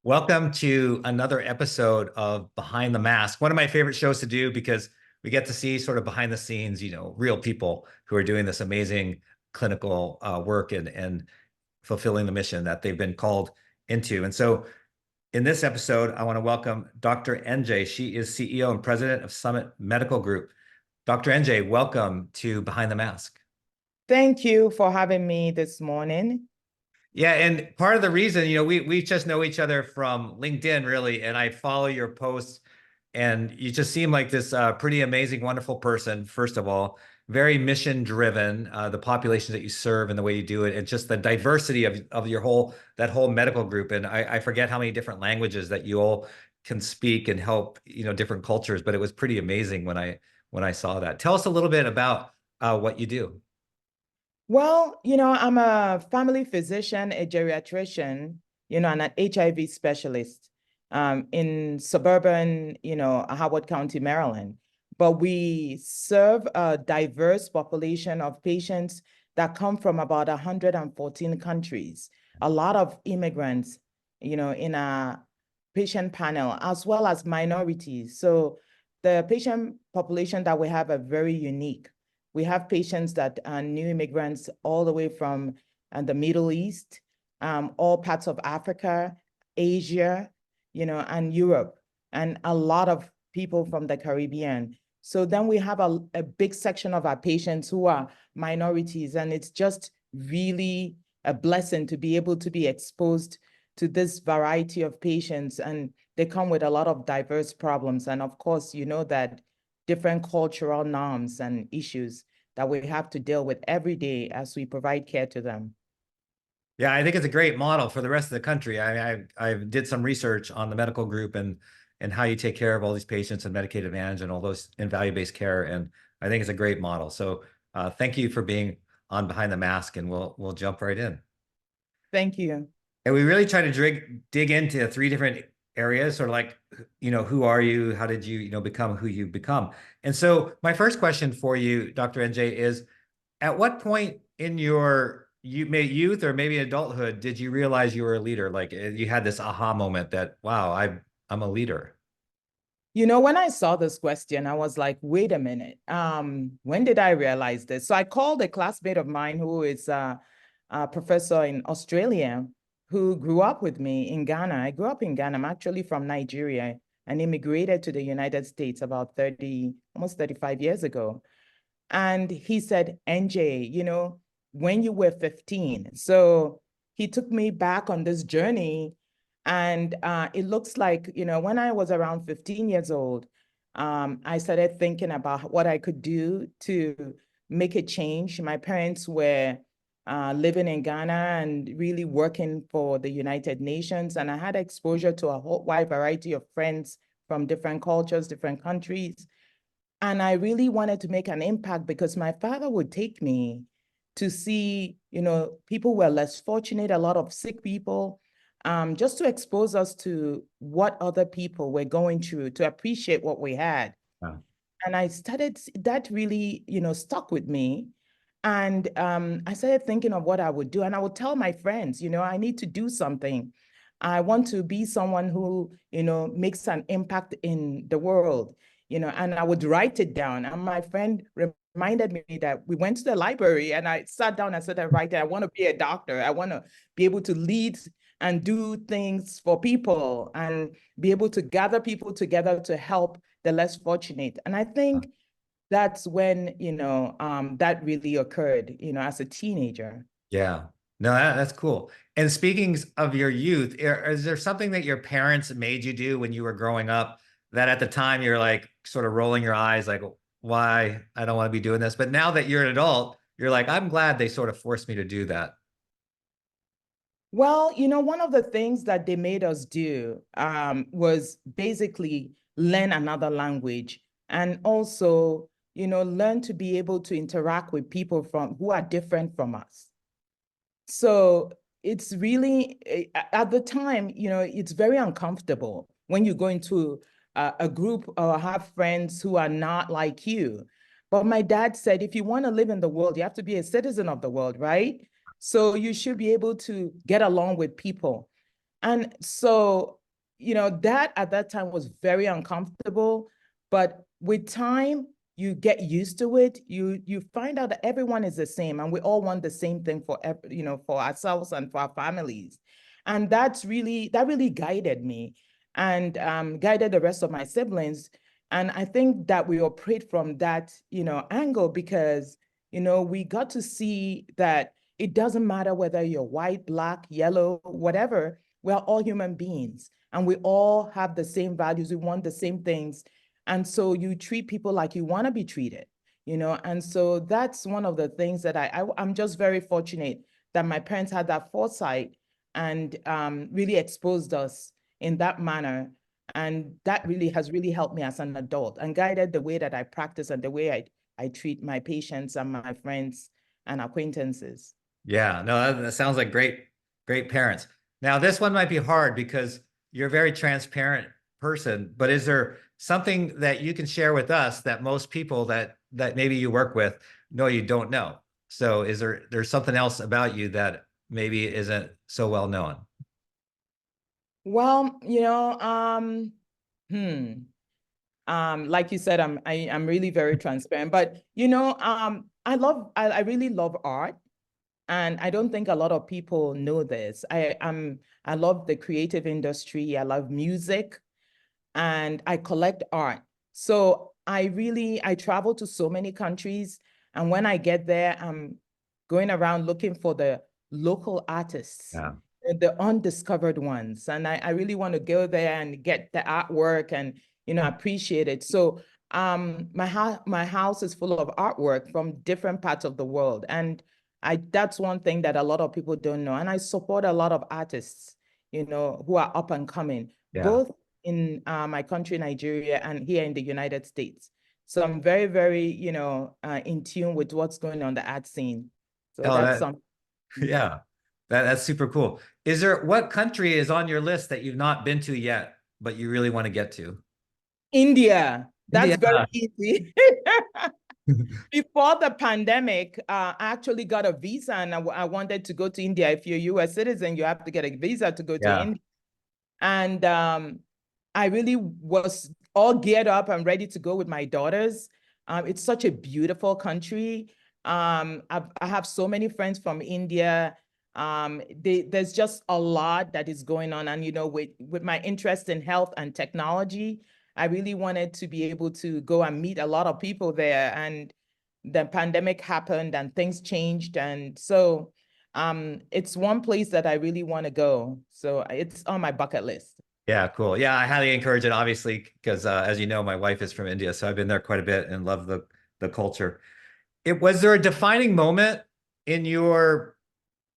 Welcome to another episode of Behind the Mask, one of my favorite shows to do because we get to see sort of behind the scenes, real people who are doing this amazing clinical work and fulfilling the mission that they've been called into. And so in this episode, I want to welcome Dr. NJ. She is CEO and president of Summit Medical Group. Dr. NJ, welcome to Behind the Mask. Thank you for having me this morning. Yeah, and part of the reason, we just know each other from LinkedIn, really, and I follow your posts, and you just seem like this pretty amazing, wonderful person. First of all, very mission driven, the populations that you serve and the way you do it, and just the diversity of your whole medical group. And I forget how many different languages that you all can speak and help, different cultures. But it was pretty amazing when I saw that. Tell us a little bit about what you do. Well, I'm a family physician, a geriatrician, and an HIV specialist in suburban, Howard County, Maryland. But we serve a diverse population of patients that come from about 114 countries. A lot of immigrants, in our patient panel, as well as minorities. So the patient population that we have are very unique. We have patients that are new immigrants all the way from the Middle East, all parts of Africa, Asia, and Europe, and a lot of people from the Caribbean. So then we have a big section of our patients who are minorities, and it's just really a blessing to be able to be exposed to this variety of patients, and they come with a lot of diverse problems. And of course, that different cultural norms and issues that we have to deal with every day as we provide care to them. Yeah, I think it's a great model for the rest of the country. I did some research on the medical group and how you take care of all these patients and Medicaid Advantage and all those in value-based care, and I think it's a great model. So thank you for being on Behind the Mask, and we'll jump right in. Thank you. And we really try to dig into three different areas, sort of like, who are you? How did you, become who you've become? And so my first question for you, Dr. NJ, is at what point in your youth or maybe adulthood did you realize you were a leader? Like you had this aha moment that, wow, I'm a leader. When I saw this question, I was like, wait a minute. When did I realize this? So I called a classmate of mine who is a professor in Australia, who grew up with me in Ghana. I grew up in Ghana. I'm actually from Nigeria and immigrated to the United States about almost 35 years ago. And he said, NJ, when you were 15. So he took me back on this journey. And it looks like, when I was around 15 years old, I started thinking about what I could do to make a change. My parents were living in Ghana and really working for the United Nations. And I had exposure to a whole wide variety of friends from different cultures, different countries. And I really wanted to make an impact because my father would take me to see, people were less fortunate, a lot of sick people, just to expose us to what other people were going through, to appreciate what we had. Wow. And that really, stuck with me. And I started thinking of what I would do. And I would tell my friends, I need to do something. I want to be someone who, makes an impact in the world, and I would write it down. And my friend reminded me that we went to the library and I sat down and started writing, I want to be a doctor. I want to be able to lead and do things for people and be able to gather people together to help the less fortunate. And I think that's when, that really occurred, as a teenager. Yeah. No, that's cool. And speaking of your youth, is there something that your parents made you do when you were growing up that at the time you're like sort of rolling your eyes, like, why? I don't want to be doing this. But now that you're an adult, you're like, I'm glad they sort of forced me to do that. Well, one of the things that they made us do was basically learn another language and also, learn to be able to interact with people who are different from us. So it's really, at the time, it's very uncomfortable when you go into a group or have friends who are not like you. But my dad said, if you want to live in the world, you have to be a citizen of the world, right? So you should be able to get along with people. And so, that at that time was very uncomfortable, but with time, you get used to it. You find out that everyone is the same and we all want the same thing for, for ourselves and for our families. And that really guided me and guided the rest of my siblings. And I think that we operate from that, angle because, we got to see that it doesn't matter whether you're white, black, yellow, whatever, we're all human beings and we all have the same values. We want the same things. And so you treat people like you want to be treated, and so that's one of the things that I'm just very fortunate that my parents had that foresight and really exposed us in that manner. And that has really helped me as an adult and guided the way that I practice and the way I treat my patients and my friends and acquaintances. Yeah, no, that sounds like great parents. Now, this one might be hard because you're a very transparent person, but is there something that you can share with us that most people that maybe you work with know you don't know? So is there's something else about you that maybe isn't so well known? Well, like you said, I'm really very transparent, but I really love art. And I don't think a lot of people know this. I love the creative industry. I love music and I collect art. So I travel to so many countries. And when I get there, I'm going around looking for the local artists, Yeah. the undiscovered ones. And I really want to go there and get the artwork and, appreciate it. So my house is full of artwork from different parts of the world. And that's one thing that a lot of people don't know. And I support a lot of artists, who are up and coming, Yeah. both in my country, Nigeria, and here in the United States. So I'm very, very, in tune with what's going on the art scene. So Oh, that's that, some. yeah, that's super cool. What country is on your list that you've not been to yet, but you really want to get to? India. That's India. very easy. Before the pandemic, I actually got a visa and I wanted to go to India. If you're a US citizen, you have to get a visa to go to Yeah. India. And I really was all geared up and ready to go with my daughters. It's such a beautiful country. I have so many friends from India. There's just a lot that is going on. And, with my interest in health and technology, I really wanted to be able to go and meet a lot of people there. And the pandemic happened and things changed. And so it's one place that I really want to go. So it's on my bucket list. Yeah, cool. Yeah, I highly encourage it, obviously, because as you know, my wife is from India, so I've been there quite a bit and love the culture. Was there a defining moment in your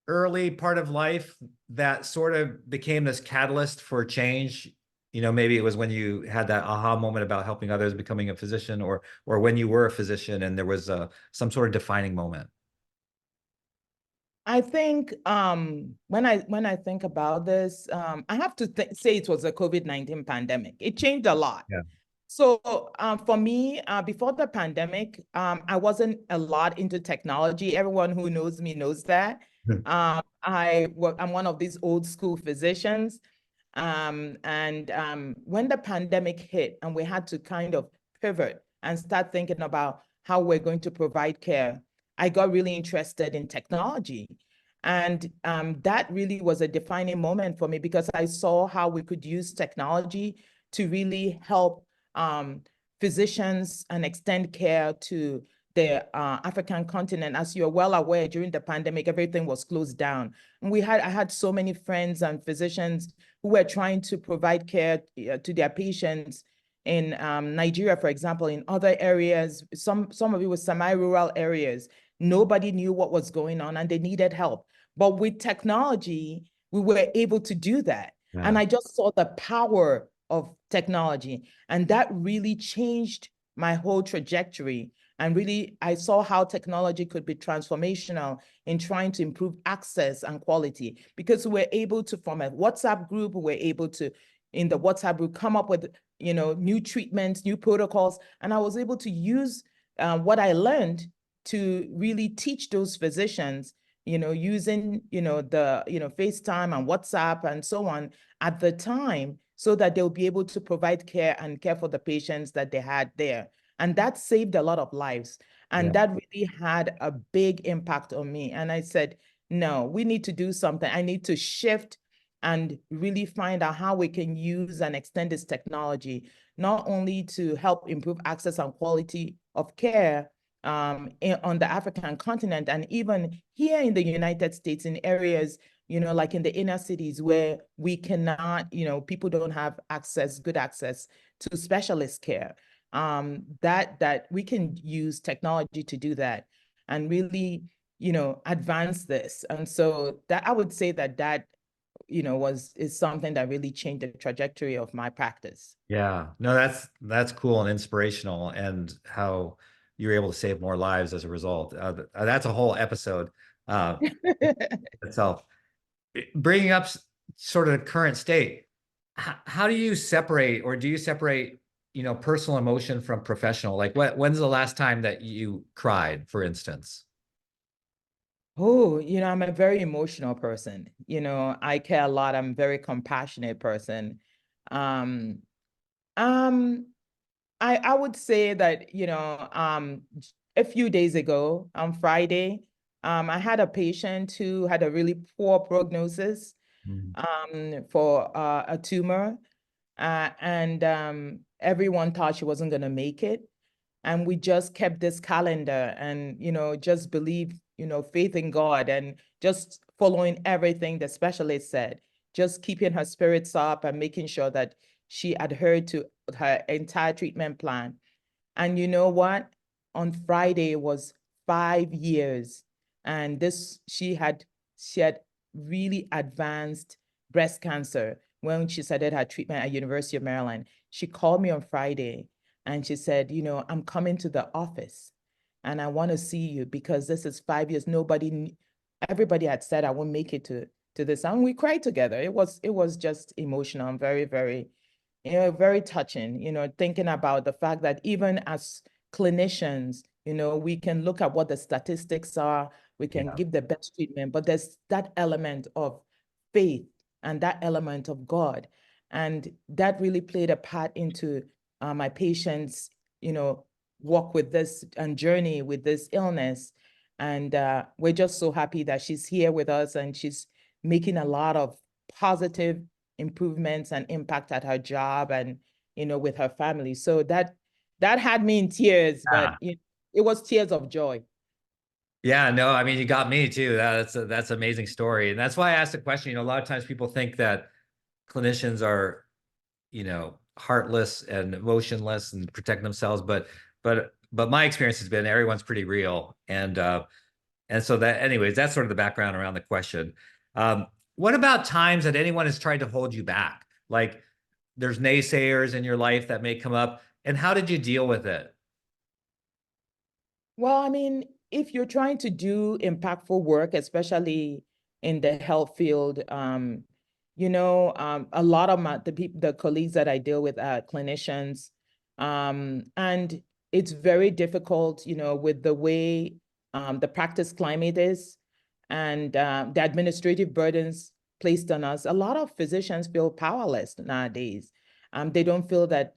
early part of life that sort of became this catalyst for change? Maybe it was when you had that aha moment about helping others, becoming a physician, or when you were a physician and there was some sort of defining moment. I think when I think about this, I have to say it was a COVID-19 pandemic. It changed a lot. Yeah. So for me, before the pandemic, I wasn't a lot into technology. Everyone who knows me knows that. I'm one of these old school physicians. And when the pandemic hit and we had to kind of pivot and start thinking about how we're going to provide care, I got really interested in technology. And that really was a defining moment for me because I saw how we could use technology to really help physicians and extend care to the African continent. As you're well aware, during the pandemic, everything was closed down. And I had so many friends and physicians who were trying to provide care to their patients in Nigeria, for example, in other areas, some of it was semi-rural areas. Nobody knew what was going on and they needed help. But with technology, we were able to do that. Yeah. And I just saw the power of technology. And that really changed my whole trajectory. And really, I saw how technology could be transformational in trying to improve access and quality because we were able to form a WhatsApp group. We were able to, in the WhatsApp group, come up with, new treatments, new protocols. And I was able to use what I learned to really teach those physicians using, the, FaceTime and WhatsApp and so on at the time, so that they'll be able to provide care and care for the patients that they had there. And that saved a lot of lives. And that really had a big impact on me. And I said, no, we need to do something. I need to shift and really find out how we can use and extend this technology, not only to help improve access and quality of care on the African continent, and even here in the United States, in areas, like in the inner cities where we cannot, people don't have good access to specialist care, that we can use technology to do that and really, advance this. And so that I would say that is something that really changed the trajectory of my practice. Yeah, no, that's cool and inspirational, and how you're able to save more lives as a result. That's a whole episode itself. Bringing up sort of the current state, how do you separate, or do you separate, personal emotion from professional? Like, when's the last time that you cried, for instance? Oh, I'm a very emotional person. I care a lot. I'm a very compassionate person. Um, um, I would say that, a few days ago, on Friday, I had a patient who had a really poor prognosis Mm. for a tumor, and everyone thought she wasn't going to make it. And we just kept this calendar and, just believed, faith in God, and just following everything the specialist said, just keeping her spirits up and making sure that she adhered to her entire treatment plan. And you know what? On Friday was 5 years. And she had really advanced breast cancer when she started her treatment at University of Maryland. She called me on Friday and she said, I'm coming to the office and I want to see you because this is 5 years. Everybody had said I won't make it to this. And we cried together. It was just emotional and very, very, very touching, thinking about the fact that even as clinicians, we can look at what the statistics are, we can Yeah. give the best treatment, but there's that element of faith and that element of God. And that really played a part into my patients, walk with this and journey with this illness. And we're just so happy that she's here with us and she's making a lot of positive improvements and impact at her job and, with her family. So that had me in tears, but it was tears of joy. Yeah, no, I mean, you got me too. That's an amazing story. And that's why I asked the question. A lot of times people think that clinicians are, heartless and emotionless and protect themselves, but my experience has been everyone's pretty real. And so that, anyways, that's sort of the background around the question. What about times that anyone has tried to hold you back? Like, there's naysayers in your life that may come up, and how did you deal with it? Well, I mean, if you're trying to do impactful work, especially in the health field, a lot of the colleagues that I deal with are clinicians, and it's very difficult, with the way the practice climate is and the administrative burdens placed on us. A lot of physicians feel powerless nowadays. They don't feel that,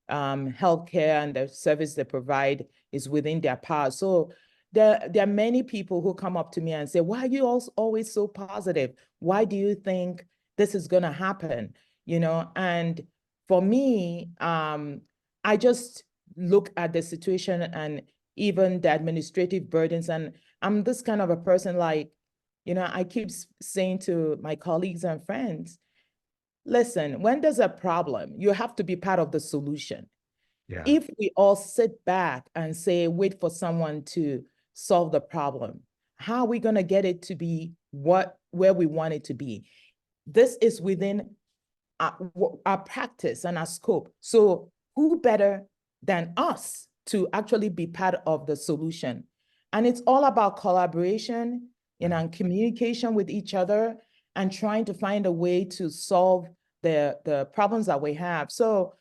healthcare and the service they provide is within their power. So there are many people who come up to me and say, why are you always so positive? Why do you think this is going to happen? And for me, I just look at the situation and even the administrative burdens. And I'm this kind of a person, like, I keep saying to my colleagues and friends, listen, when there's a problem, you have to be part of the solution. Yeah. If we all sit back and say, wait for someone to solve the problem, how are we going to get it to be where we want it to be? This is within our practice and our scope. So who better than us to actually be part of the solution? And it's all about collaboration, and communication with each other and trying to find a way to solve the problems that we have. So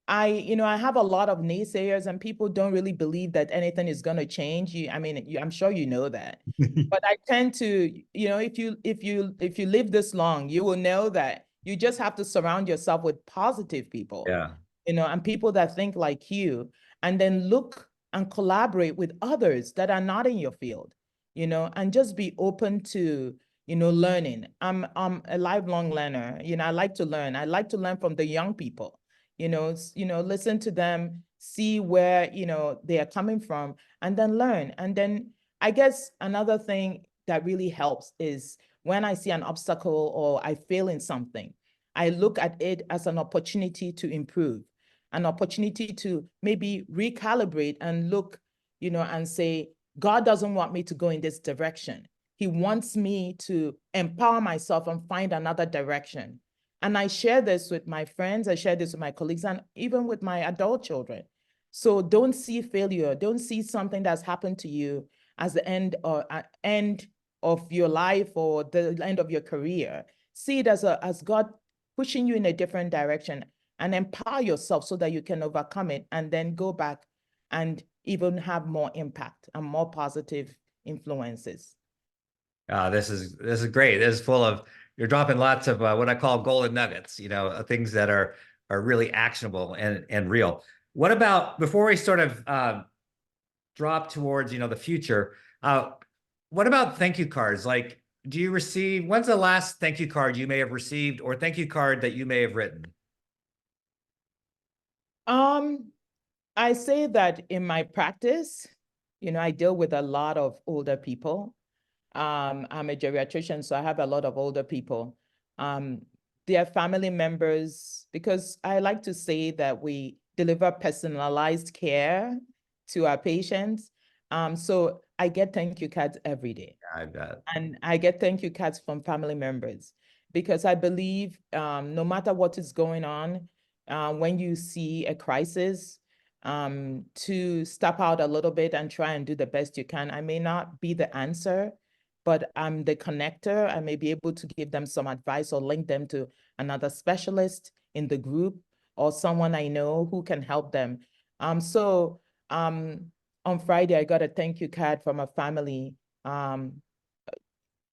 I have a lot of naysayers, and people don't really believe that anything is going to change. I'm sure you know that. But I tend to, if you live this long, you will know that you just have to surround yourself with positive people, Yeah. and people that think like you, and then look and collaborate with others that are not in your field, and just be open to, learning. I'm a lifelong learner. I like to learn. I like to learn from the young people, listen to them, see where, they are coming from, and then learn. And then I guess another thing that really helps is when I see an obstacle or I fail in something, I look at it as an opportunity to improve, an opportunity to maybe recalibrate and look, and say, God doesn't want me to go in this direction. He wants me to empower myself and find another direction. And I share this with my friends, I share this with my colleagues, and even with my adult children. So don't see failure, don't see something that's happened to you as the end of your life or the end of your career. See it as God pushing you in a different direction, and empower yourself so that you can overcome it and then go back and even have more impact and more positive influences. This is great. This is full of, you're dropping lots of what I call golden nuggets, things that are really actionable and real. What about, before we sort of drop towards, the future, what about thank you cards? Like, when's the last thank you card you may have received, or thank you card that you may have written? I say that in my practice, I deal with a lot of older people. I'm a geriatrician, so I have a lot of older people. Their family members, because I like to say that we deliver personalized care to our patients. So I get thank you cards every day. I bet. And I get thank you cards from family members, because I believe no matter what is going on, when you see a crisis, to step out a little bit and try and do the best you can. I may not be the answer, but I'm the connector. I may be able to give them some advice or link them to another specialist in the group or someone I know who can help them. So on Friday, I got a thank you card from a family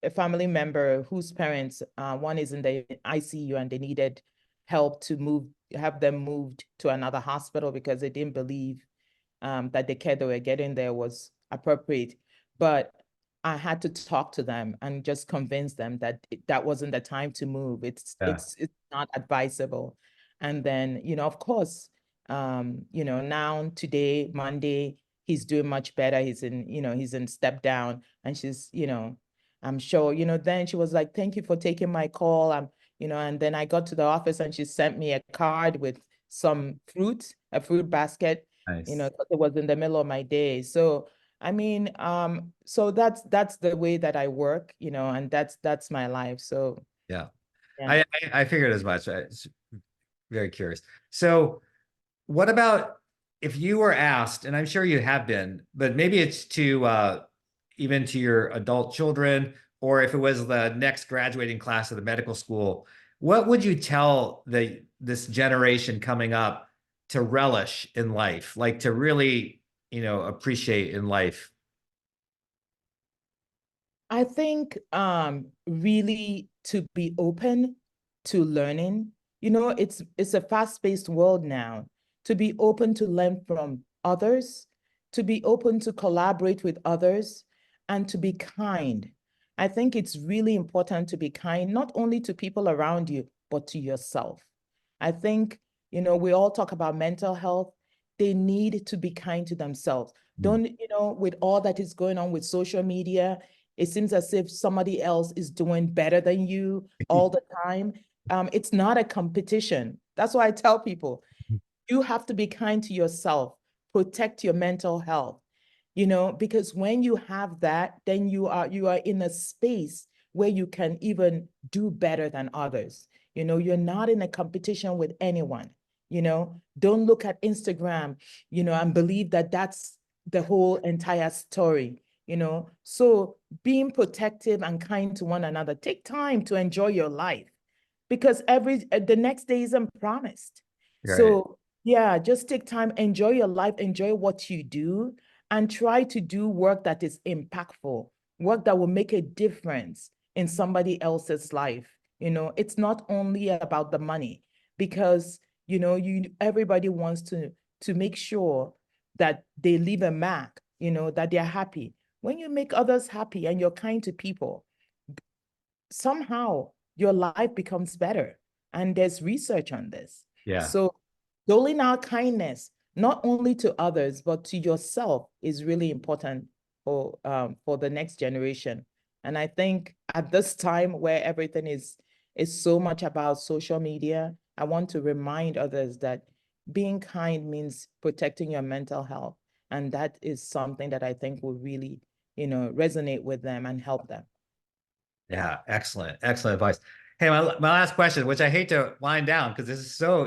member whose parents, one is in the ICU and they needed help to have them moved to another hospital because they didn't believe that the care they were getting there was appropriate. But I had to talk to them and just convince them that that wasn't the time to move. It's not advisable. And then, of course, now today, Monday, he's doing much better. He's in step down, and she's, I'm sure, then she was like, thank you for taking my call. And then I got to the office and she sent me a card with some fruit, a fruit basket, Nice. because it was in the middle of my day. So, so that's the way that I work, and that's my life. So, Yeah. yeah. I figured as much. I was very curious. So what about if you were asked, and I'm sure you have been, but maybe it's to even to your adult children, or if it was the next graduating class of the medical school, what would you tell this generation coming up to relish in life, like to really, appreciate in life? I think really to be open to learning. It's a fast-paced world now. To be open to learn from others, to be open to collaborate with others, and to be kind. I think it's really important to be kind, not only to people around you, but to yourself. I think, we all talk about mental health. They need to be kind to themselves. Don't, with all that is going on with social media, it seems as if somebody else is doing better than you all the time. It's not a competition. That's why I tell people, you have to be kind to yourself, protect your mental health, because when you have that, then you are in a space where you can even do better than others. You're not in a competition with anyone. Don't look at Instagram, and believe that that's the whole entire story. So being protective and kind to one another, take time to enjoy your life, because the next day isn't promised. Right. So Yeah, just take time, enjoy your life, enjoy what you do, and try to do work that is impactful, work that will make a difference in somebody else's life. It's not only about the money because, everybody wants to make sure that they leave a mark, that they're happy. When you make others happy and you're kind to people, somehow your life becomes better. And there's research on this. Yeah. So doling out kindness, not only to others, but to yourself is really important for the next generation. And I think at this time where everything is so much about social media, I want to remind others that being kind means protecting your mental health. And that is something that I think will really, resonate with them and help them. Yeah, excellent, excellent advice. Hey, my last question, which I hate to wind down because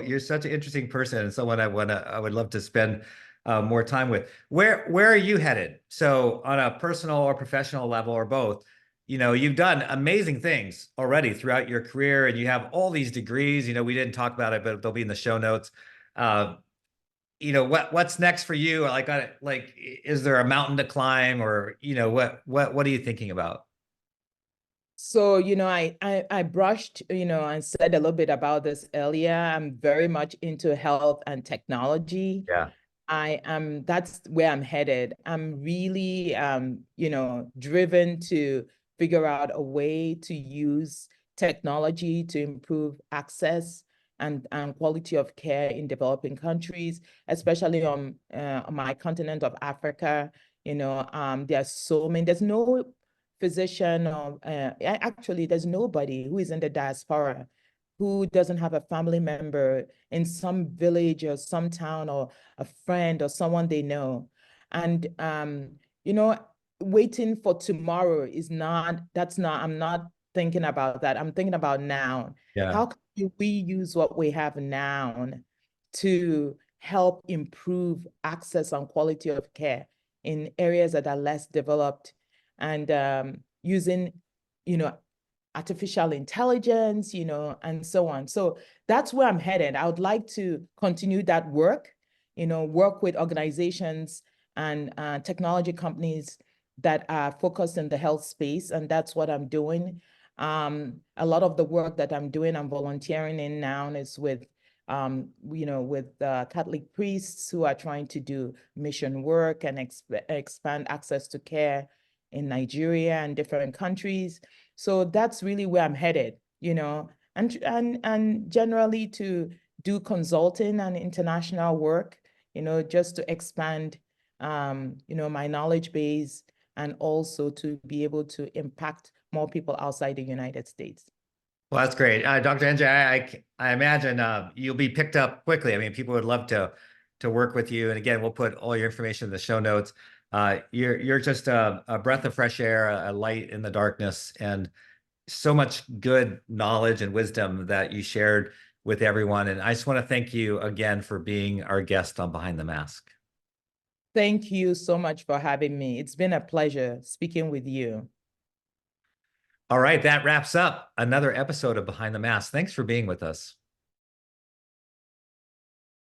you're such an interesting person and someone I would love to spend more time with. Where are you headed? So on a personal or professional level or both, you've done amazing things already throughout your career and you have all these degrees. We didn't talk about it, but they'll be in the show notes. What's next for you? Like, is there a mountain to climb or, what are you thinking about? So, I brushed, and said a little bit about this earlier. I'm very much into health and technology. Yeah. That's where I'm headed. I'm really, driven to figure out a way to use technology to improve access and quality of care in developing countries, especially on my continent of Africa. There's no physician or actually there's nobody who is in the diaspora who doesn't have a family member in some village or some town or a friend or someone they know. And you know, waiting for tomorrow I'm not thinking about that. I'm thinking about now. Yeah. How can we use what we have now to help improve access and quality of care in areas that are less developed and using, artificial intelligence, and so on. So that's where I'm headed. I would like to continue that work, work with organizations and technology companies that are focused in the health space. And that's what I'm doing. A lot of the work that I'm doing, I'm volunteering in now is with Catholic priests who are trying to do mission work and expand access to care in Nigeria and different countries. So that's really where I'm headed, and generally to do consulting and international work, just to expand, my knowledge base and also to be able to impact more people outside the United States. Well, that's great. Dr. NJ, I imagine you'll be picked up quickly. I mean, people would love to work with you. And again, we'll put all your information in the show notes. You're just a breath of fresh air, a light in the darkness, and so much good knowledge and wisdom that you shared with everyone. And I just want to thank you again for being our guest on Behind the Mask. Thank you so much for having me. It's been a pleasure speaking with you. All right, that wraps up another episode of Behind the Mask. Thanks for being with us.